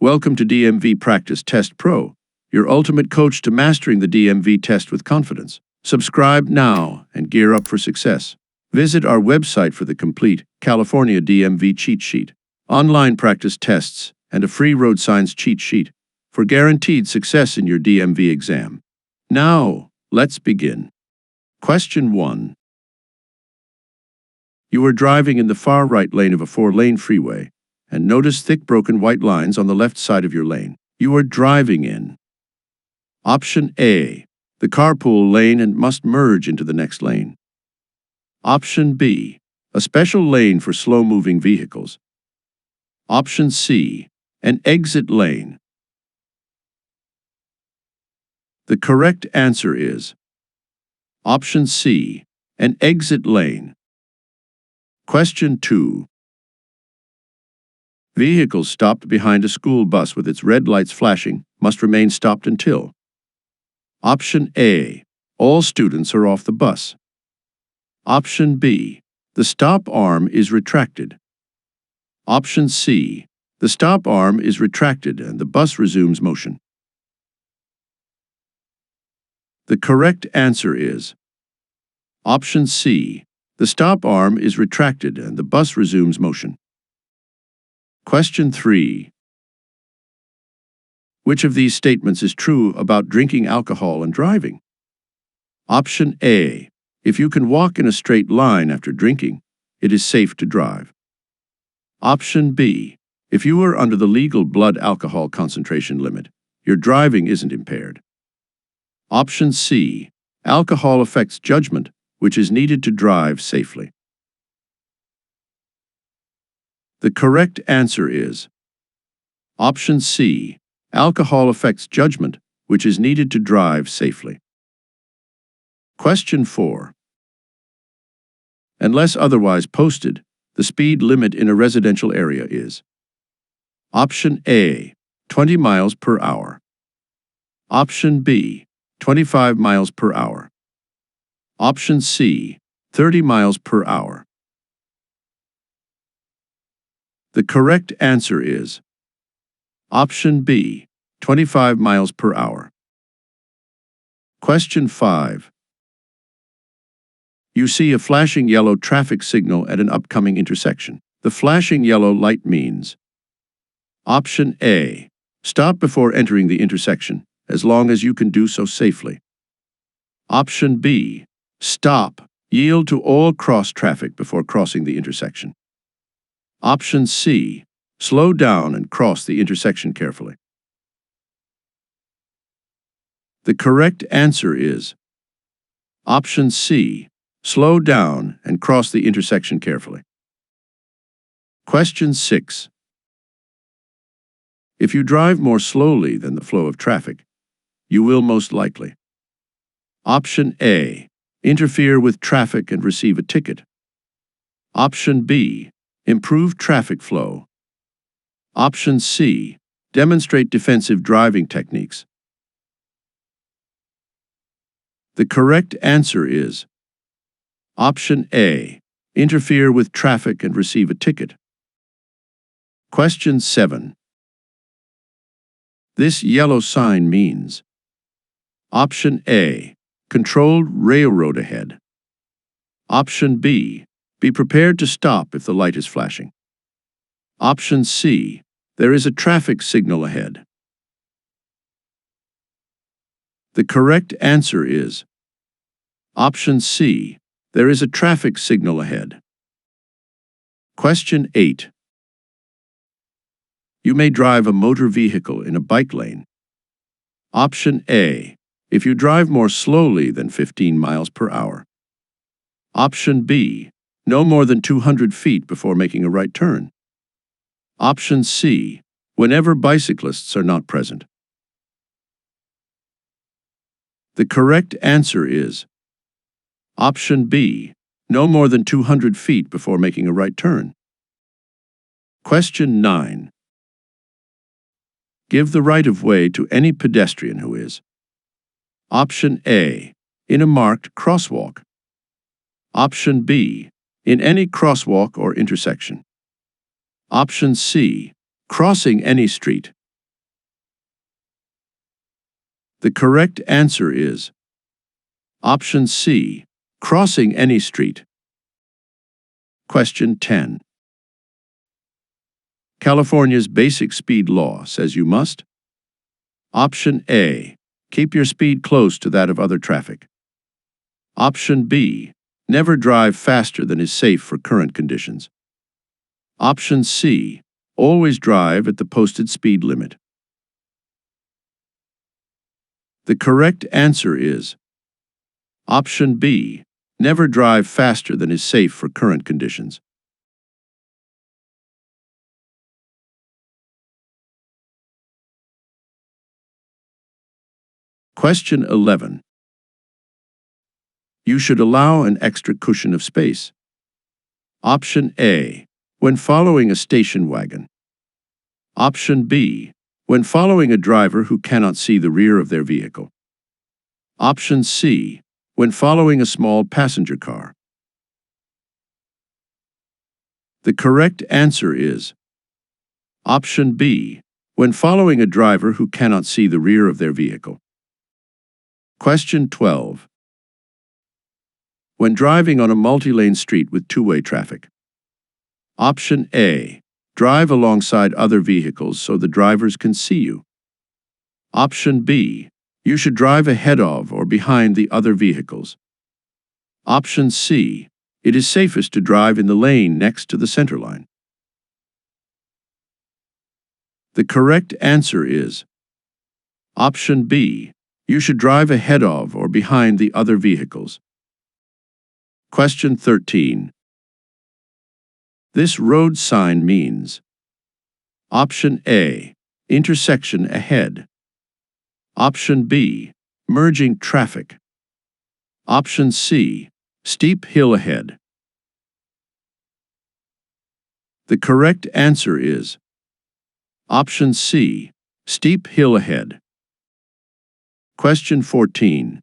Welcome to DMV Practice Test Pro, your ultimate coach to mastering the DMV test with confidence. Subscribe now and gear up for success. Visit our website for the complete California DMV cheat sheet, online practice tests, and a free road signs cheat sheet for guaranteed success in your DMV exam. Now, let's begin. Question 1. You are driving in the far right lane of a 4-lane freeway and notice thick broken white lines on the left side of your lane. You are driving in Option A, the carpool lane and must merge into the next lane. Option B, a special lane for slow-moving vehicles. Option C, an exit lane. The correct answer is Option C, an exit lane. Question 2. Vehicles stopped behind a school bus with its red lights flashing must remain stopped until Option A, all students are off the bus. Option B, the stop arm is retracted. Option C, the stop arm is retracted and the bus resumes motion. The correct answer is Option C, the stop arm is retracted and the bus resumes motion. Question 3. Which of these statements is true about drinking alcohol and driving? Option A. If you can walk in a straight line after drinking, it is safe to drive. Option B. If you are under the legal blood alcohol concentration limit, your driving isn't impaired. Option C. Alcohol affects judgment, which is needed to drive safely. The correct answer is Option C. Alcohol affects judgment, which is needed to drive safely. Question 4. Unless otherwise posted, the speed limit in a residential area is Option A, 20 miles per hour. Option B, 25 miles per hour. Option C, 30 miles per hour. The correct answer is Option B, 25 miles per hour. Question 5. You see a flashing yellow traffic signal at an upcoming intersection. The flashing yellow light means Option A, stop before entering the intersection, as long as you can do so safely. Option B, stop, yield to all cross traffic before crossing the intersection. Option C, slow down and cross the intersection carefully. The correct answer is Option C, slow down and cross the intersection carefully. Question 6. If you drive more slowly than the flow of traffic, you will most likely Option A, interfere with traffic and receive a ticket. Option B, improve traffic flow. Option C, demonstrate defensive driving techniques. The correct answer is Option A, interfere with traffic and receive a ticket. Question 7. This yellow sign means Option A, controlled railroad ahead. Option B, be prepared to stop if the light is flashing. Option C, there is a traffic signal ahead. The correct answer is Option C, there is a traffic signal ahead. Question 8. You may drive a motor vehicle in a bike lane. Option A, if you drive more slowly than 15 miles per hour. Option B, no more than 200 feet before making a right turn. Option C, whenever bicyclists are not present. The correct answer is Option B, no more than 200 feet before making a right turn. Question 9. Give the right-of-way to any pedestrian who is Option A, in a marked crosswalk. Option B, in any crosswalk or intersection. Option C, crossing any street. The correct answer is option C, crossing any street. Question 10. California's basic speed law says you must. Option A, keep your speed close to that of other traffic. Option B, never drive faster than is safe for current conditions. Option C, always drive at the posted speed limit. The correct answer is option B, never drive faster than is safe for current conditions. Question 11. You should allow an extra cushion of space. Option A, when following a station wagon. Option B, when following a driver who cannot see the rear of their vehicle. Option C, when following a small passenger car. The correct answer is option B, when following a driver who cannot see the rear of their vehicle. Question 12. When driving on a multi-lane street with two-way traffic. Option A, drive alongside other vehicles so the drivers can see you. Option B, you should drive ahead of or behind the other vehicles. Option C, it is safest to drive in the lane next to the center line. The correct answer is option B, you should drive ahead of or behind the other vehicles. Question 13. This road sign means option A, intersection ahead. Option B, merging traffic. Option C, steep hill ahead. The correct answer is option C, steep hill ahead. Question 14.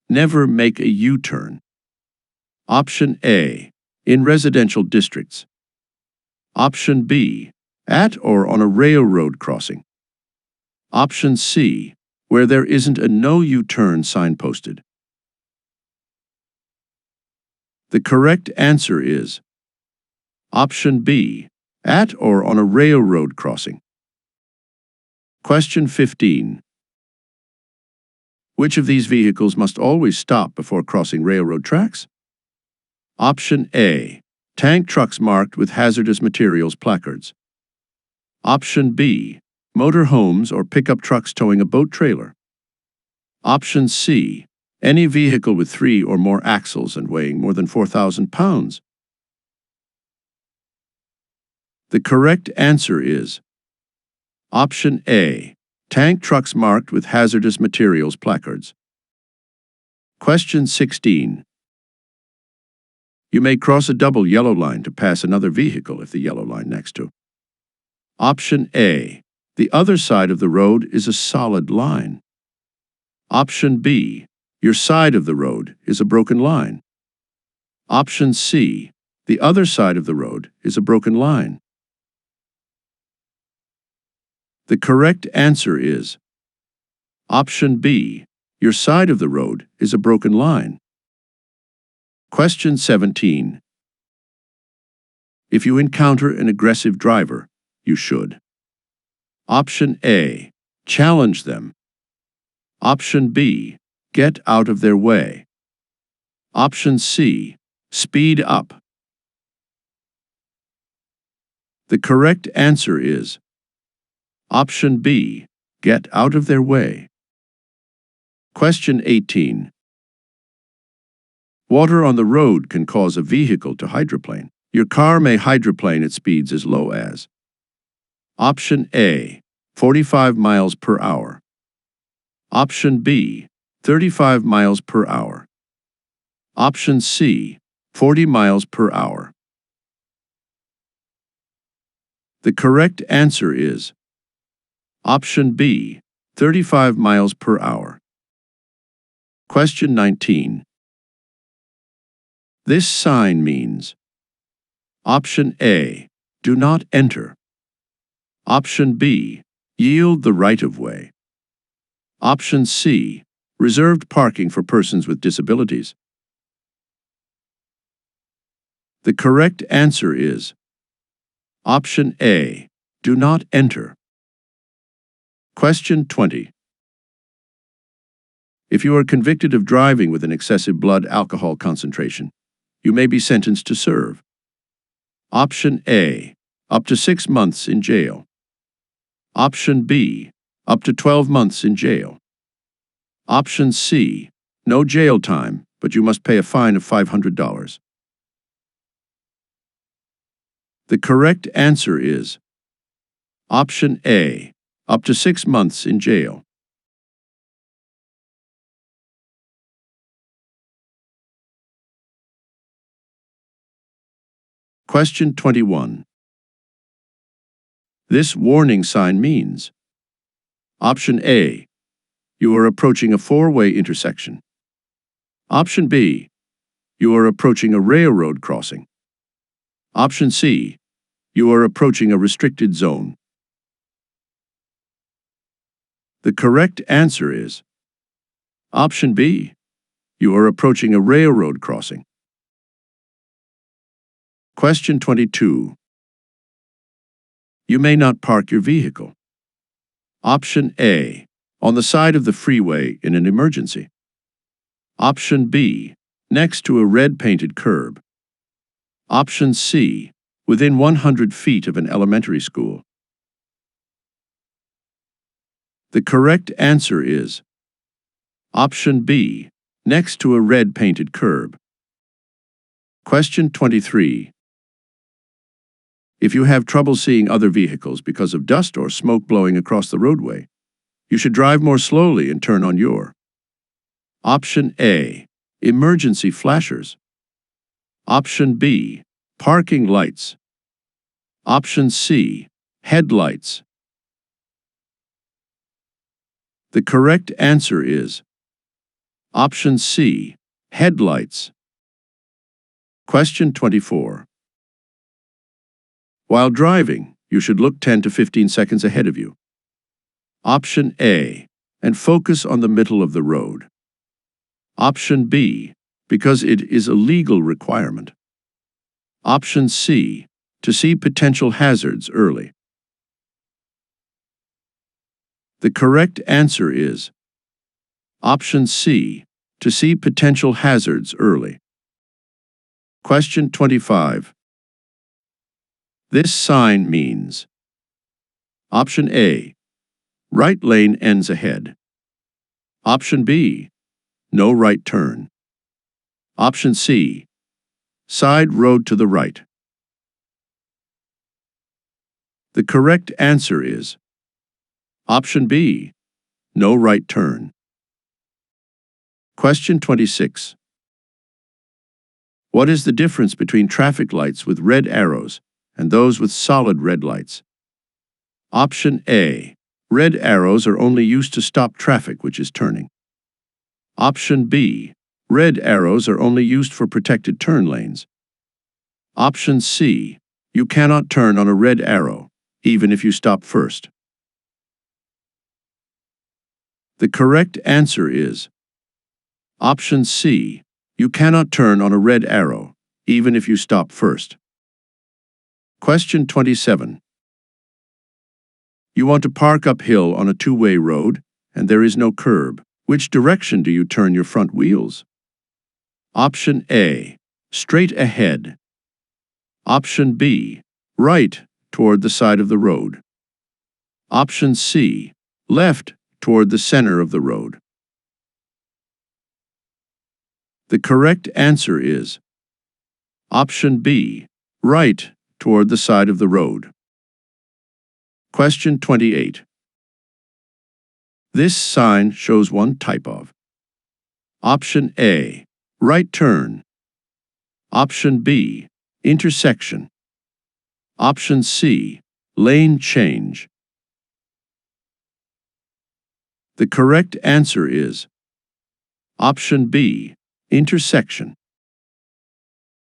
Never make a U-turn. Option A, in residential districts. Option B, at or on a railroad crossing. Option C, where there isn't a no U-turn sign posted. The correct answer is option B, at or on a railroad crossing. Question 15. Which of these vehicles must always stop before crossing railroad tracks? Option A, tank trucks marked with hazardous materials placards. Option B, motor homes or pickup trucks towing a boat trailer. Option C, any vehicle with 3 or more axles and weighing more than 4,000 pounds. The correct answer is option A, tank trucks marked with hazardous materials placards. Question 16. You may cross a double yellow line to pass another vehicle if the yellow line next to. Option A, the other side of the road is a solid line. Option B, your side of the road is a broken line. Option C, the other side of the road is a broken line. The correct answer is option B, your side of the road is a broken line. Question 17. If you encounter an aggressive driver, you should. Option A, challenge them. Option B, get out of their way. Option C, speed up. The correct answer is option B, get out of their way. Question 18. Water on the road can cause a vehicle to hydroplane. Your car may hydroplane at speeds as low as option A, 45 miles per hour. Option B, 35 miles per hour. Option C, 40 miles per hour. The correct answer is option B, 35 miles per hour. Question 19. This sign means option A, do not enter. Option B, yield the right of way. Option C. Reserved parking for persons with disabilities. The correct answer is Option A. Do not enter. Question 20. If you are convicted of driving with an excessive blood alcohol concentration, you may be sentenced to serve. Option A. Up to 6 months in jail. Option B. Up to 12 months in jail. Option C. No jail time, but you must pay a fine of $500. The correct answer is Option A. Up to 6 months in jail. Question 21. This warning sign means Option A. You are approaching a four-way intersection. Option B. You are approaching a railroad crossing. Option C. You are approaching a restricted zone. The correct answer is Option B. You are approaching a railroad crossing. Question 22. You may not park your vehicle. Option A. On the side of the freeway in an emergency. Option B. Next to a red-painted curb. Option C. Within 100 feet of an elementary school. The correct answer is Option B. Next to a red-painted curb. Question 23. If you have trouble seeing other vehicles because of dust or smoke blowing across the roadway, you should drive more slowly and turn on your Option A. Emergency flashers. Option B. Parking lights. Option C. Headlights. The correct answer is Option C. Headlights. Question 24. While driving, you should look 10 to 15 seconds ahead of you. Option A. And focus on the middle of the road. Option B. Because it is a legal requirement. Option C. To see potential hazards early. The correct answer is Option C. To see potential hazards early. Question 25. This sign means Option A. Right lane ends ahead. Option B. No right turn. Option C. Side road to the right. The correct answer is Option B. No right turn. Question 26. What is the difference between traffic lights with red arrows and those with solid red lights? Option A. Red arrows are only used to stop traffic which is turning. Option B. Red arrows are only used for protected turn lanes. Option C. You cannot turn on a red arrow, even if you stop first. The correct answer is Option C. You cannot turn on a red arrow, even if you stop first. Question 27. You want to park uphill on a two-way road, and there is no curb. Which direction do you turn your front wheels? Option A. Straight ahead. Option B. Right, toward the side of the road. Option C. Left, toward the center of the road. The correct answer is Option B. Right, toward the side of the road. Question 28. This sign shows one type of Option A. Right turn. Option B. Intersection. Option C. Lane change. The correct answer is Option B. Intersection.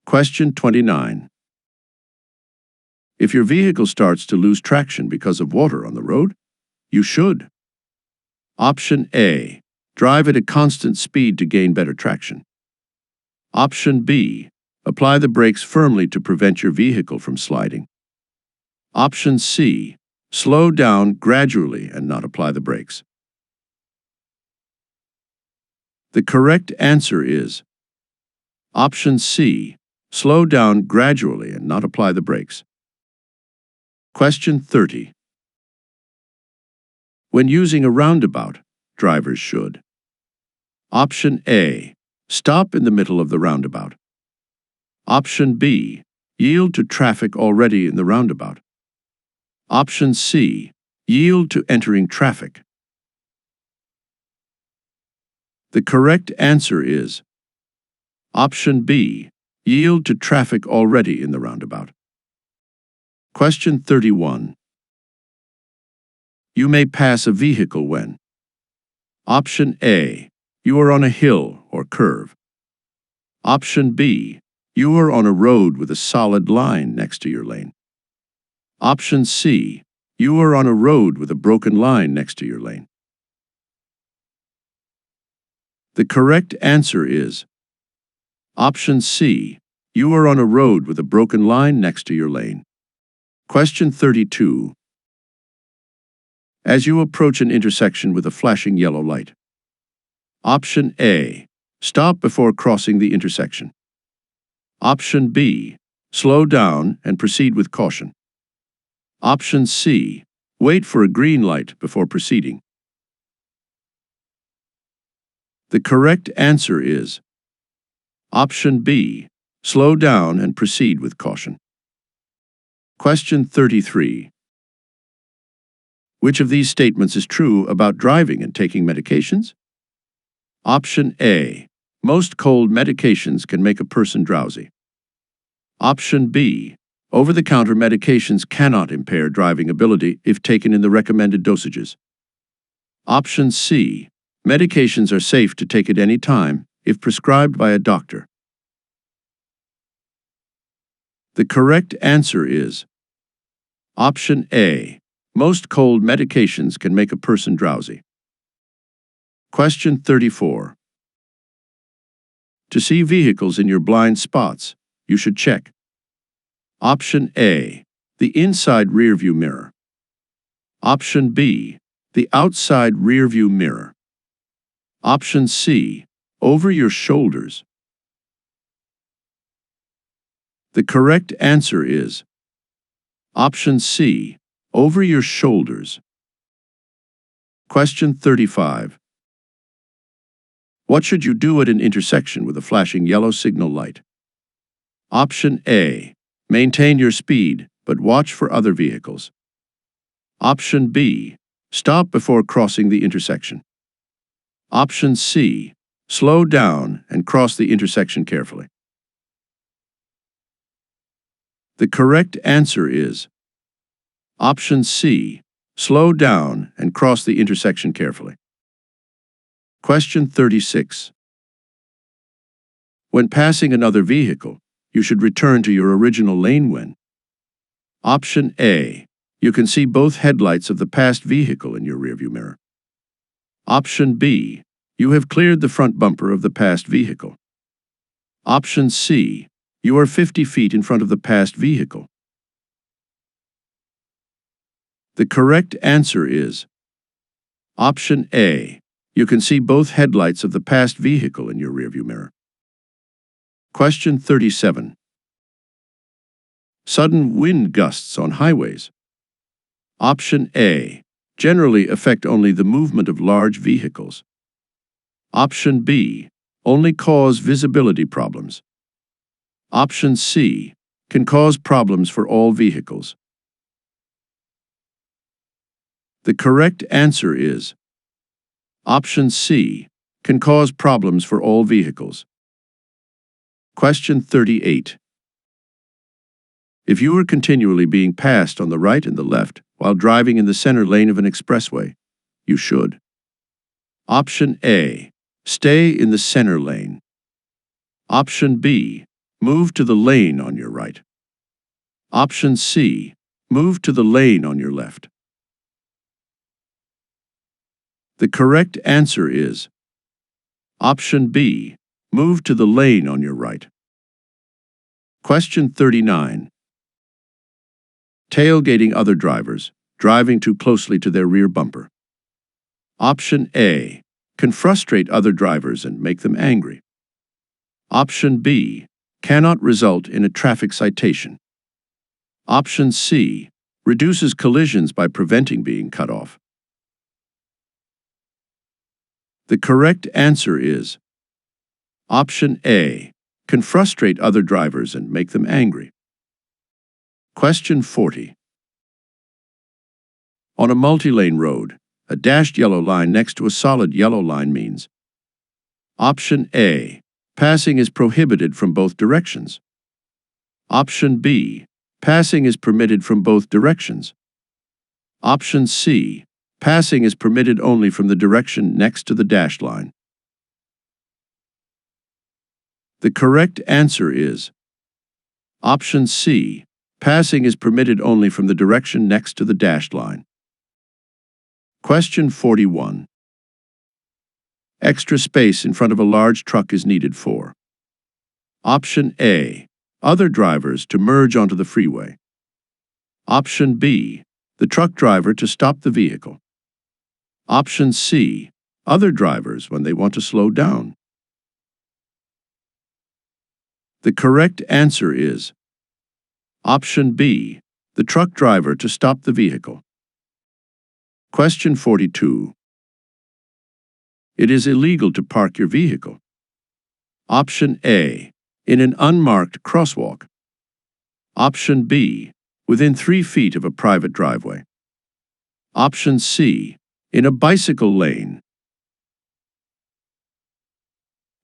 Question 29. If your vehicle starts to lose traction because of water on the road, you should Option A. Drive at a constant speed to gain better traction. Option B. Apply the brakes firmly to prevent your vehicle from sliding. Option C. Slow down gradually and not apply the brakes. The correct answer is Option C. Slow down gradually and not apply the brakes. Question 30. When using a roundabout, drivers should: Option A. Stop in the middle of the roundabout. Option B. Yield to traffic already in the roundabout. Option C. Yield to entering traffic. The correct answer is Option B. Yield to traffic already in the roundabout. Question 31. You may pass a vehicle when: Option A. You are on a hill or curve. Option B. You are on a road with a solid line next to your lane. Option C. You are on a road with a broken line next to your lane. The correct answer is Option C. You are on a road with a broken line next to your lane. Question 32. As you approach an intersection with a flashing yellow light: Option A. Stop before crossing the intersection. Option B. Slow down and proceed with caution. Option C. Wait for a green light before proceeding. The correct answer is Option B. Slow down and proceed with caution. Question 33. Which of these statements is true about driving and taking medications? Option A. Most cold medications can make a person drowsy. Option B. Over-the-counter medications cannot impair driving ability if taken in the recommended dosages. Option C. Medications are safe to take at any time if prescribed by a doctor. The correct answer is Option A. Most cold medications can make a person drowsy. Question 34. To see vehicles in your blind spots, you should check: Option A. The inside rearview mirror. Option B. The outside rearview mirror. Option C. Over your shoulders. The correct answer is Option C. Over your shoulders. Question 35. What should you do at an intersection with a flashing yellow signal light? Option A. Maintain your speed, but watch for other vehicles. Option B. Stop before crossing the intersection. Option C. Slow down and cross the intersection carefully. The correct answer is Option C. Slow down and cross the intersection carefully. Question 36. When passing another vehicle, you should return to your original lane when: Option A. You can see both headlights of the passed vehicle in your rearview mirror. Option B. You have cleared the front bumper of the passed vehicle. Option C. You are 50 feet in front of the passed vehicle. The correct answer is Option A. You can see both headlights of the passed vehicle in your rearview mirror. Question 37. Sudden wind gusts on highways. Option A. Generally affect only the movement of large vehicles. Option B. Only cause visibility problems. Option C. Can cause problems for all vehicles. The correct answer is Option C. Can cause problems for all vehicles. Question 38. If you are continually being passed on the right and the left while driving in the center lane of an expressway, you should: Option A. Stay in the center lane. Option B. Move to the lane on your right. Option C. Move to the lane on your left. The correct answer is option B. Move to the lane on your right. Question 39. Tailgating other drivers, driving too closely to their rear bumper. Option A. Can frustrate other drivers and make them angry. Option B. Cannot result in a traffic citation. Option C. Reduces collisions by preventing being cut off. The correct answer is option A. Can frustrate other drivers and make them angry. Question 40. On a multi-lane road, a dashed yellow line next to a solid yellow line means option A. Passing is prohibited from both directions. Option B. Passing is permitted from both directions. Option C. Passing is permitted only from the direction next to the dashed line. The correct answer is option C. Passing is permitted only from the direction next to the dashed line. Question 41. Extra space in front of a large truck is needed for option A. Other drivers to merge onto the freeway. Option B. The truck driver to stop the vehicle. Option C. Other drivers when they want to slow down. The correct answer is option B. The truck driver to stop the vehicle. Question 42. It is illegal to park your vehicle. Option A. In an unmarked crosswalk. Option B. Within 3 feet of a private driveway. Option C. In a bicycle lane.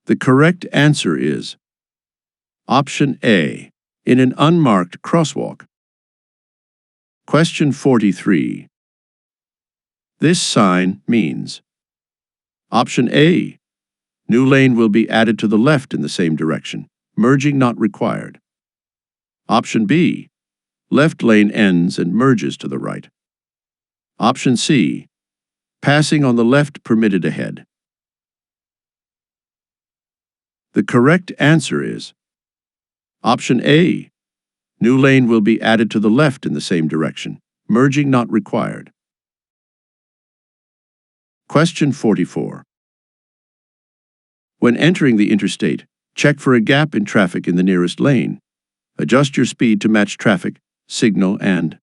The correct answer is option A. In an unmarked crosswalk. Question 43. This sign means option A. New lane will be added to the left in the same direction. Merging not required. Option B. Left lane ends and merges to the right. Option C. Passing on the left permitted ahead. The correct answer is option A. New lane will be added to the left in the same direction. Merging not required. Question 44. When entering the interstate, check for a gap in traffic in the nearest lane. Adjust your speed to match traffic, signal, and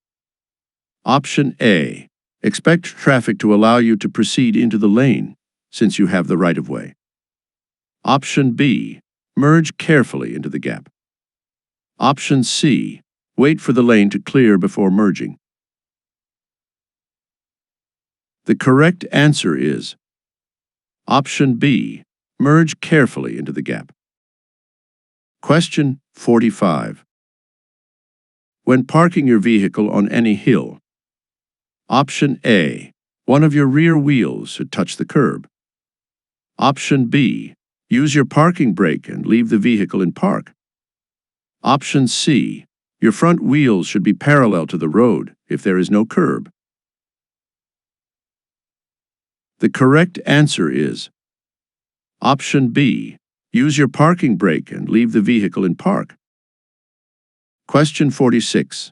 option A. Expect traffic to allow you to proceed into the lane, since you have the right-of-way. Option B. Merge carefully into the gap. Option C. Wait for the lane to clear before merging. The correct answer is option B. Merge carefully into the gap. Question 45. When parking your vehicle on any hill, option A. One of your rear wheels should touch the curb. Option B. Use your parking brake and leave the vehicle in park. Option C. Your front wheels should be parallel to the road if there is no curb. The correct answer is option B. Use your parking brake and leave the vehicle in park. Question 46.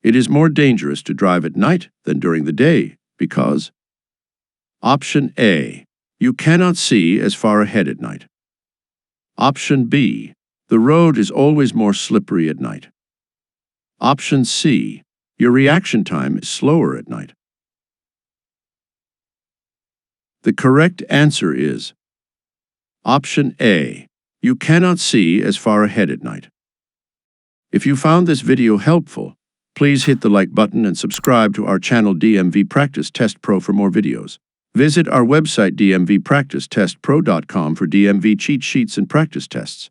It is more dangerous to drive at night than during the day because option A. You cannot see as far ahead at night. Option B. The road is always more slippery at night. Option C. Your reaction time is slower at night. The correct answer is option A. You cannot see as far ahead at night. If you found this video helpful, please hit the like button and subscribe to our channel DMV Practice Test Pro for more videos. Visit our website dmvpracticetestpro.com for DMV cheat sheets and practice tests.